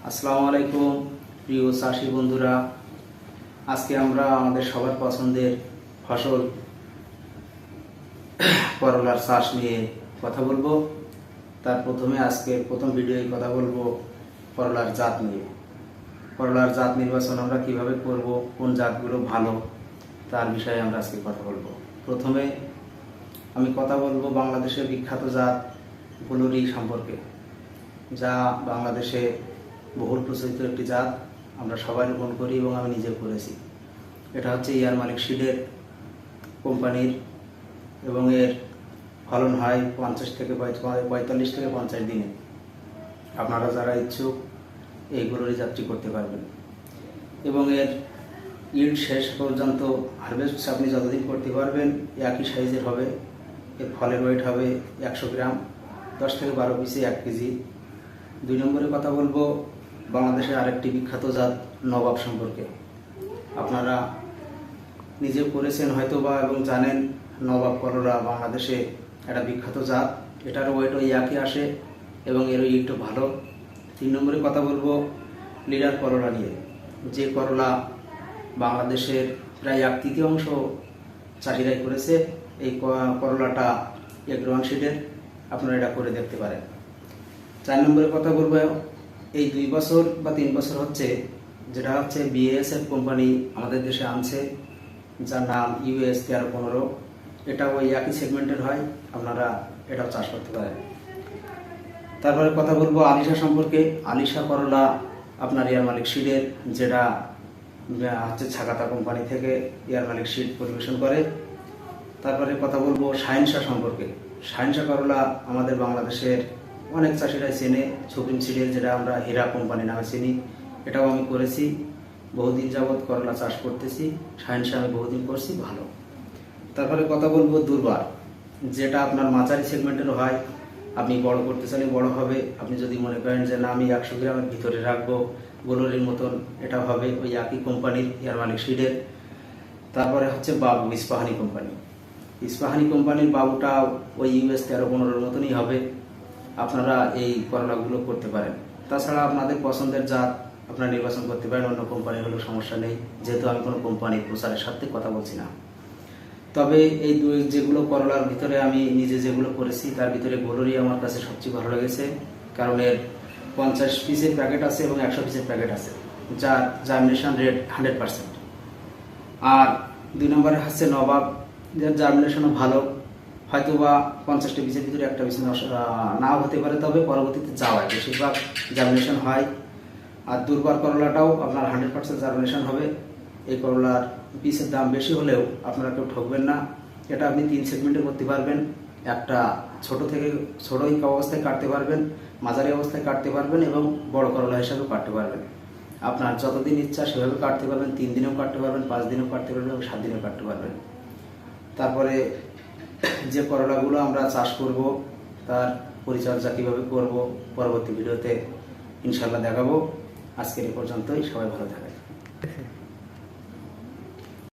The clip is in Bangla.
আসসালামু আলাইকুম প্রিয় চাষি বন্ধুরা। আজকে আমরা আমাদের সবার পছন্দের ফসল করলার চাষ নিয়ে কথা বলবো। তার প্রথমে আজকে প্রথম ভিডিওয় কথা বলবো করলার জাত নিয়ে। করলার জাত নির্বাচন আমরা কিভাবে করব, কোন জাতগুলো ভালো তার বিষয়ে আমরা আজকে কথা বলবো। প্রথমে আমি কথা বলবো বাংলাদেশের বিখ্যাত জাত গুলরি সম্পর্কে, যা বাংলাদেশে বহুল প্রচলিত একটি জাত। আমরা সবাই রোপণ করি এবং আমি নিজে করেছি। এটা হচ্ছে ইয়ার মালিক সিডের কোম্পানির এবং এর ফলন হয় 45 থেকে 50 দিনে। আপনারা যারা ইচ্ছুক এই গুলরি জাতটি করতে পারবেন এবং এর ইল্ড শেষ পর্যন্ত হারভেস্ট আপনি যতদিন করতে পারবেন একই সাইজের হবে। এর ফলের ওয়েট হবে 100 গ্রাম, 10 থেকে 12 পিসে 1 কেজি। 2 নম্বরে কথা বলবো বাংলাদেশের আরেকটি বিখ্যাত জাত নবাব সম্পর্কে। আপনারা নিজেও করেছেন হয়তো বা এবং জানেন নবাব করলা বাংলাদেশে একটা বিখ্যাত জাত। এটার ওয়েটও একই আসে এবং এর ইল্ডও ভালো। 3 নম্বরে কথা বলবো লিডার করলা নিয়ে, যে করলা বাংলাদেশের প্রায় 1/3 চাষিরাই করেছে। এই করলাটা এগ্রোয়ান সিডের, আপনারা এটা করে দেখতে পারেন। 4 নম্বরে কথা বলবো এই 2 বছর বা 3 বছর হচ্ছে যেটা হচ্ছে BASF কোম্পানি আমাদের দেশে আনছে, যার নাম US 1315। এটা ওই একই সেগমেন্টের হয়, আপনারা এটাও চাষ করতে পারেন। তারপরে কথা বলবো আলিশা সম্পর্কে। আলিশা করলা আপনার ইয়ার মালিক সিডের, যেটা হচ্ছে ছাগাতা কোম্পানি থেকে ইয়ার মালিক সিড পরিবেশন করে। তারপরে কথা বলবো শাহিনশা সম্পর্কে। শাহিনশা করলা আমাদের বাংলাদেশের অনেক চাষিরাই চেনে, সুপ্রিম সিডের, যেটা আমরা হীরা কোম্পানি নামে চিনি। এটাও আমি করেছি, বহুদিন যাবৎ করলা চাষ করতেছি। শাহিনশা আমি বহুদিন করছি, ভালো। তারপরে কথা বলবো দুর্বার, যেটা আপনার মাঝারি সেগমেন্টেরও হয়। আপনি বড় করতে চাইলে বড় হবে। আপনি যদি মনে করেন যে না আমি 100 গ্রামের ভিতরে রাখবো গুলরির মতন, এটা হবে ওই একই কোম্পানির ইয়ার মালিক সিডের। তারপরে হচ্ছে বাবু ইস্পাহানি কোম্পানি। ইস্পাহানি কোম্পানির বাবুটা ওই US 1315 মতনই হবে। আপনারা এই করলাগুলো করতে পারেন। তাছাড়া আপনাদের পছন্দের জাত আপনারা নির্বাচন করতে পারেন, অন্য কোম্পানি হলেও সমস্যা নেই, যেহেতু আমি কোনো কোম্পানির প্রচারের সাথে কথা বলছি না। তবে এই যেগুলো করলার ভিতরে আমি নিজে যেগুলো করেছি তার ভিতরে গুলরি আমার কাছে সবচেয়ে ভালো লেগেছে, কারণ এর 50 পিসের প্যাকেট আছে এবং 100 পিসের প্যাকেট আছে, যার জার্মিনেশন রেট 100%। আর 2 নম্বরে হচ্ছে নবাব, যার জার্মিনেশনও ভালো। হয়তো বা 50টা পিসের ভিতরে 1টা পিস নাও হতে পারে, তবে পরবর্তীতে যাওয়ায় বেশিরভাগ জার্মিনেশন হয়। আর দুর্বার করলাটাও আপনার 100% জার্মিনেশন হবে। এই করলার পিসের দাম বেশি হলেও আপনারা কেউ ঠকবেন না। এটা আপনি 3 সেগমেন্টে করতে পারবেন। একটা ছোট থেকে ছোট অবস্থায় কাটতে পারবেন, মাঝারি অবস্থায় কাটতে পারবেন এবং বড় করলা হিসাবেও কাটতে পারবেন। আপনার যতদিন ইচ্ছা সেভাবে কাটতে পারবেন। 3 দিনেও কাটতে পারবেন, 5 দিনেও কাটতে পারবেন এবং 7 দিনেও কাটতে পারবেন। তারপরে যে করলাগুলো আমরা চাষ করব তার পরিচর্যা কীভাবে করব পরবর্তী ভিডিওতে ইনশাল্লাহ দেখাবো। আজকের এই পর্যন্তই, সবাই ভালো থাকবেন।